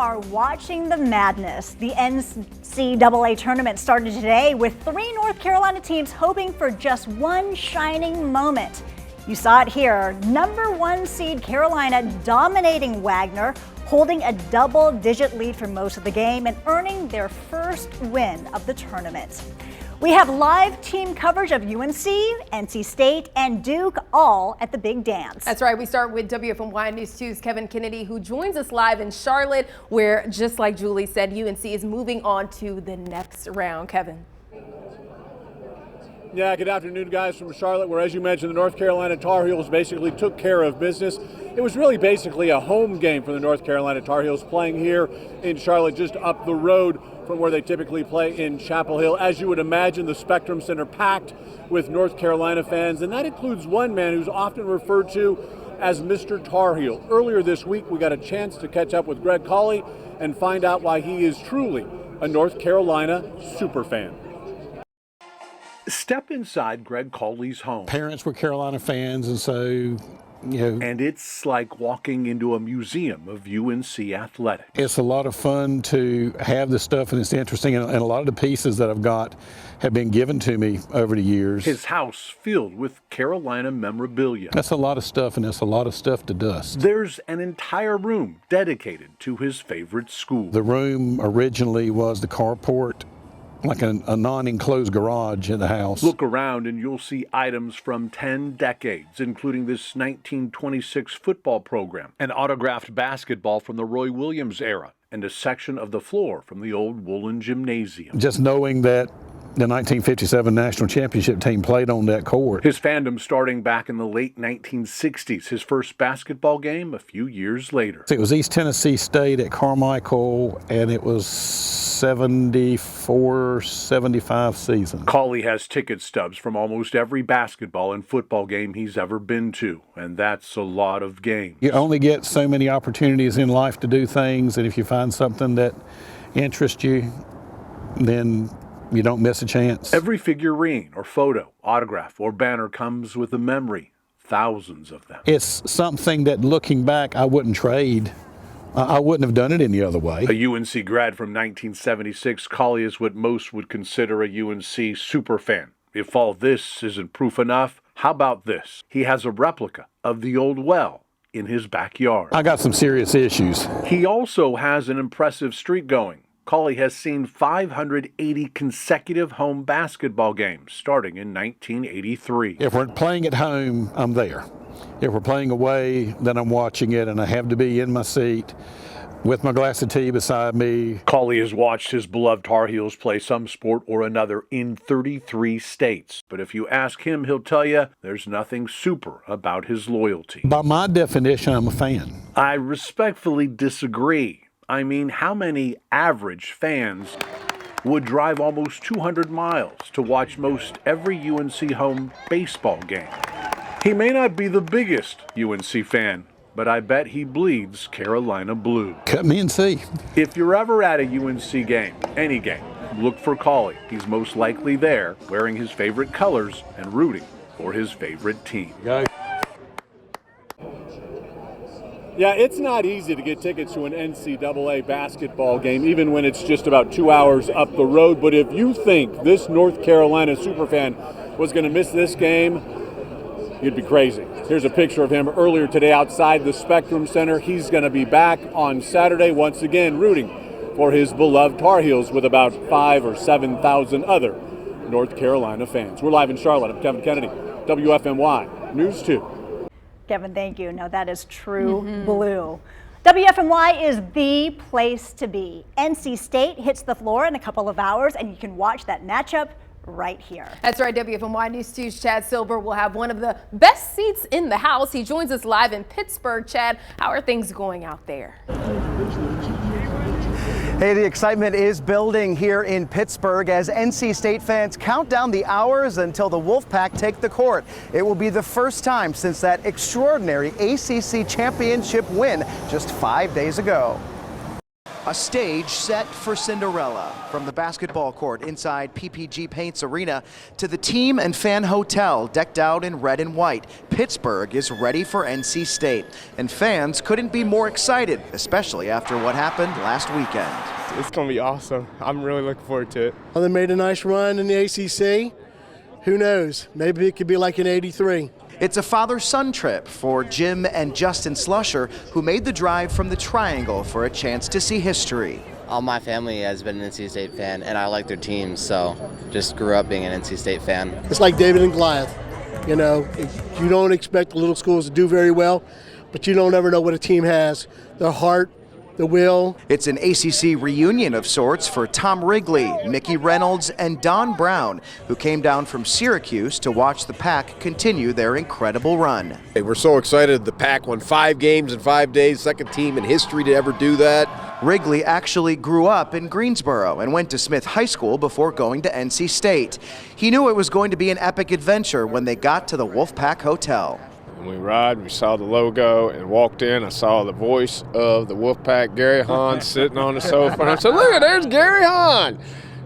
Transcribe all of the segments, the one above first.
are watching the madness. The NCAA tournament started today with 3 North Carolina teams hoping for just one shining moment. You saw it here. #1 seed Carolina dominating Wagner, holding a double-digit lead for most of the game and earning their first win of the tournament. We have live team coverage of UNC, NC State, and Duke all at the big dance. That's right. We start with WFMY News 2's Kevin Kennedy, who joins us live in Charlotte, where, just like Julie said, UNC is moving on to the next round. Kevin. Yeah, good afternoon, guys, from Charlotte, where, as you mentioned, the North Carolina Tar Heels basically took care of business. It was really basically a home game for the North Carolina Tar Heels, playing here in Charlotte, just up the road from where they typically play in Chapel Hill. As you would imagine, the Spectrum Center packed with North Carolina fans, and that includes one man who's often referred to as Mr. Tar Heel. Earlier this week, we got a chance to catch up with Greg Cawley and find out why he is truly a North Carolina superfan. Step inside Greg Cawley's home. Parents were Carolina fans, and so, and it's like walking into a museum of UNC athletics. It's a lot of fun to have this stuff, and it's interesting, and a lot of the pieces that I've got have been given to me over the years. His house filled with Carolina memorabilia. That's a lot of stuff, and it's a lot of stuff to dust. There's an entire room dedicated to his favorite school. The room originally was the carport, like a non-enclosed garage in the house. Look around and you'll see items from 10 decades, including this 1926 football program, an autographed basketball from the Roy Williams era, and a section of the floor from the old Woolen Gymnasium. Just knowing that the 1957 national championship team played on that court. His fandom starting back in the late 1960s. His first basketball game a few years later. It was East Tennessee State at Carmichael, and it was 74-75 season. Cawley has ticket stubs from almost every basketball and football game he's ever been to, and that's a lot of games. You only get so many opportunities in life to do things, and if you find something that interests you, then you don't miss a chance. Every figurine or photo, autograph, or banner comes with a memory. Thousands of them. It's something that, looking back, I wouldn't trade. I wouldn't have done it any other way. A UNC grad from 1976, Cawley is what most would consider a UNC superfan. If all this isn't proof enough, how about this? He has a replica of the old well in his backyard. I got some serious issues. He also has an impressive streak going. Cawley has seen 580 consecutive home basketball games starting in 1983. If we're playing at home, I'm there. If we're playing away, then I'm watching it, and I have to be in my seat with my glass of tea beside me. Cawley has watched his beloved Tar Heels play some sport or another in 33 states. But if you ask him, he'll tell you there's nothing super about his loyalty. By my definition, I'm a fan. I respectfully disagree. I mean, how many average fans would drive almost 200 miles to watch most every UNC home baseball game? He may not be the biggest UNC fan, but I bet he bleeds Carolina blue. Cut me and see. If you're ever at a UNC game, any game, look for Cawley. He's most likely there, wearing his favorite colors and rooting for his favorite team. Go. Yeah, it's not easy to get tickets to an NCAA basketball game, even when it's just about 2 hours up the road. But if you think this North Carolina superfan was going to miss this game, you'd be crazy. Here's a picture of him earlier today outside the Spectrum Center. He's going to be back on Saturday once again rooting for his beloved Tar Heels with about 5,000 or 7,000 other North Carolina fans. We're live in Charlotte. I'm Kevin Kennedy, WFMY News 2. Kevin, thank you. No, that is true blue. WFMY is the place to be. NC State hits the floor in a couple of hours, and you can watch that matchup right here. That's right. WFMY News 2's Chad Silber will have one of the best seats in the house. He joins us live in Pittsburgh. Chad, how are things going out there? Hey, the excitement is building here in Pittsburgh as NC State fans count down the hours until the Wolfpack take the court. It will be the first time since that extraordinary ACC championship win just 5 days ago. A stage set for Cinderella. From the basketball court inside PPG Paints Arena to the team and fan hotel decked out in red and white, Pittsburgh is ready for NC State. And fans couldn't be more excited, especially after what happened last weekend. It's going to be awesome. I'm really looking forward to it. Well, they made a nice run in the ACC. Who knows? Maybe it could be like in '83. It's a father-son trip for Jim and Justin Slusher, who made the drive from the Triangle for a chance to see history. All my family has been an NC State fan, and I like their teams, so just grew up being an NC State fan. It's like David and Goliath. You know, you don't expect the little schools to do very well, but you don't ever know what a team has. Their heart, the will. It's an ACC reunion of sorts for Tom Wrigley, Mickey Reynolds, and Don Brown, who came down from Syracuse to watch the Pack continue their incredible run. Hey, we're so excited. The Pack won 5 games in 5 days, second team in history to ever do that. Wrigley actually grew up in Greensboro and went to Smith High School before going to NC State. He knew it was going to be an epic adventure when they got to the Wolfpack Hotel. When we arrived, we saw the logo and walked in. I saw the voice of the Wolfpack, Gary Hahn, sitting on the sofa. And I said, look, there's Gary Hahn.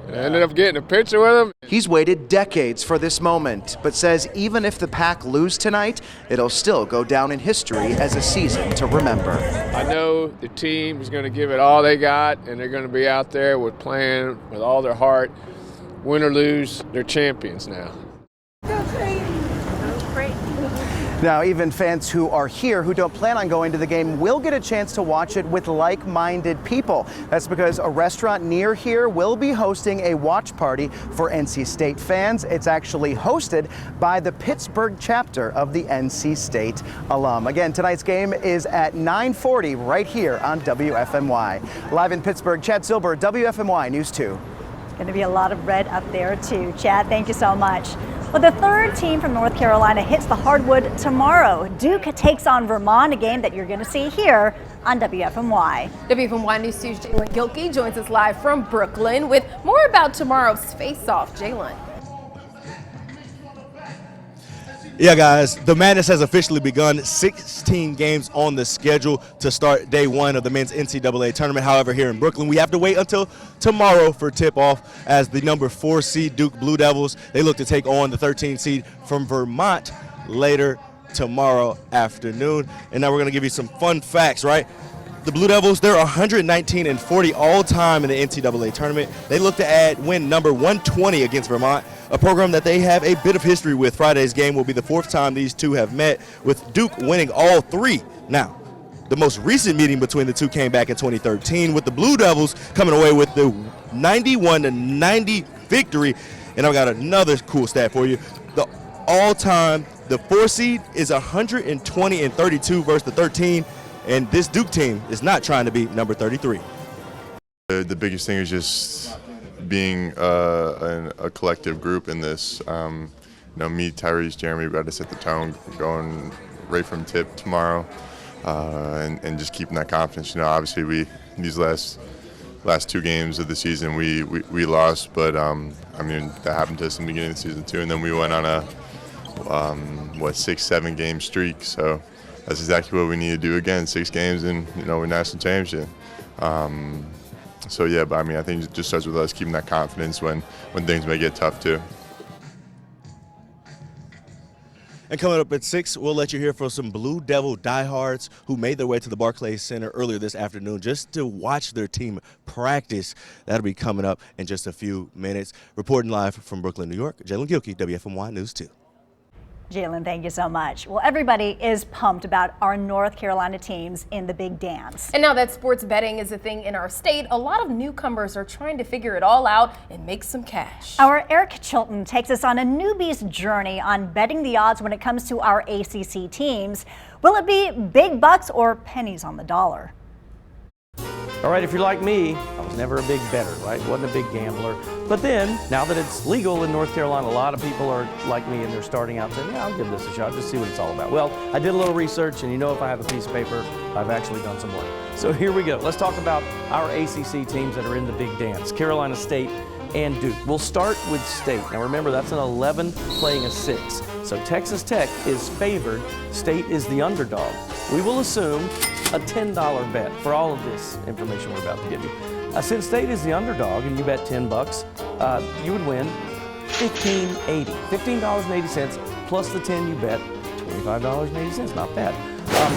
And I ended up getting a picture with him. He's waited decades for this moment, but says even if the Pack lose tonight, it'll still go down in history as a season to remember. I know the team is going to give it all they got, and they're going to be out there with playing with all their heart. Win or lose, they're champions now. Now, even fans who are here who don't plan on going to the game will get a chance to watch it with like-minded people. That's because a restaurant near here will be hosting a watch party for NC State fans. It's actually hosted by the Pittsburgh chapter of the NC State alum. Again, tonight's game is at 9:40 right here on WFMY. Live in Pittsburgh, Chad Silber, WFMY News 2. Going to be a lot of red up there too. Chad, thank you so much. Well, the third team from North Carolina hits the hardwood tomorrow. Duke takes on Vermont, a game that you're going to see here on WFMY. WFMY News 2's Jaelen Gilkey joins us live from Brooklyn with more about tomorrow's face-off. Jaelen. Yeah, guys, the madness has officially begun. 16 games on the schedule to start day 1 of the men's NCAA tournament. However, here in Brooklyn, we have to wait until tomorrow for tip-off as the number 4 seed Duke Blue Devils, they look to take on the 13 seed from Vermont later tomorrow afternoon. And now we're going to give you some fun facts, right? The Blue Devils, they're 119-40 all-time in the NCAA tournament. They look to win number 120 against Vermont, a program that they have a bit of history with. Friday's game will be the 4th time these two have met, with Duke winning all 3. Now, the most recent meeting between the two came back in 2013, with the Blue Devils coming away with the 91-90 victory. And I've got another cool stat for you. The all-time, the 4 seed is 120-32 versus the 13. And this Duke team is not trying to be number 33. The biggest thing is just being a collective group in this. You know, me, Tyrese, Jeremy, we got to set the tone going right from tip tomorrow, and just keeping that confidence. You know, obviously these last 2 games of the season we lost, but I mean that happened to us in the beginning of the season too, and then we went on a 6-7 game streak. So that's exactly what we need to do again. 6 games and, you know, we're national championship. So yeah, but I mean, I think it just starts with us keeping that confidence when things may get tough too. And coming up at 6, we'll let you hear from some Blue Devil diehards who made their way to the Barclays Center earlier this afternoon just to watch their team practice. That'll be coming up in just a few minutes. Reporting live from Brooklyn, New York, Jaelen Gilkey, WFMY News 2. Jaelen, thank you so much. Well, everybody is pumped about our North Carolina teams in the big dance. And now that sports betting is a thing in our state, a lot of newcomers are trying to figure it all out and make some cash. Our Eric Chilton takes us on a newbie's journey on betting the odds when it comes to our ACC teams. Will it be big bucks or pennies on the dollar? All right, if you're like me, I was never a big bettor, right? Wasn't a big gambler. But then, now that it's legal in North Carolina, a lot of people are like me and they're starting out saying, yeah, I'll give this a shot, just see what it's all about. Well, I did a little research, and you know, if I have a piece of paper, I've actually done some work. So here we go. Let's talk about our ACC teams that are in the big dance, Carolina State and Duke. We'll start with State. Now remember, that's an 11 playing a 6. So Texas Tech is favored. State is the underdog. We will assume a $10 bet for all of this information we're about to give you. Since State is the underdog and you bet $10, you would win $15.80 plus the 10 you bet, $25.80. Not bad.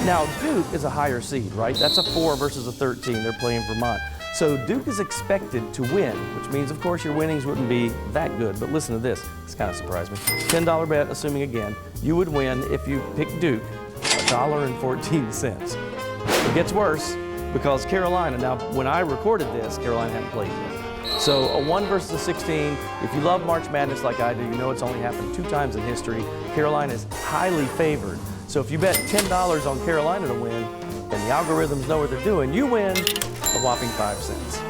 Now Duke is a higher seed, right? That's a 4 versus a 13. They're playing Vermont. So Duke is expected to win, which means, of course, your winnings wouldn't be that good. But listen to this. This kind of surprised me. $10 bet, assuming again, you would win if you pick Duke, $1.14. It gets worse because Carolina, now when I recorded this, Carolina hadn't played yet. So a 1 versus a 16, if you love March Madness like I do, you know it's only happened 2 times in history. Carolina is highly favored. So if you bet $10 on Carolina to win, and the algorithms know what they're doing, you win a whopping 5 cents.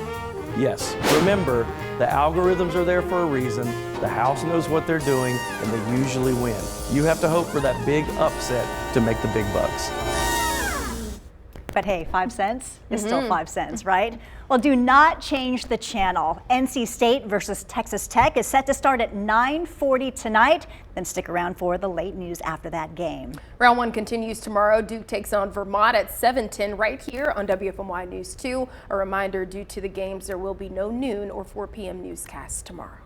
Yes, remember, the algorithms are there for a reason. The house knows what they're doing, and they usually win. You have to hope for that big upset to make the big bucks. But hey, 5 cents is still 5 cents, right? Well, do not change the channel. NC State versus Texas Tech is set to start at 9:40 tonight. Then stick around for the late news after that game. Round 1 continues tomorrow. Duke takes on Vermont at 7:10 right here on WFMY News 2. A reminder, due to the games, there will be no noon or 4 p.m. newscasts tomorrow.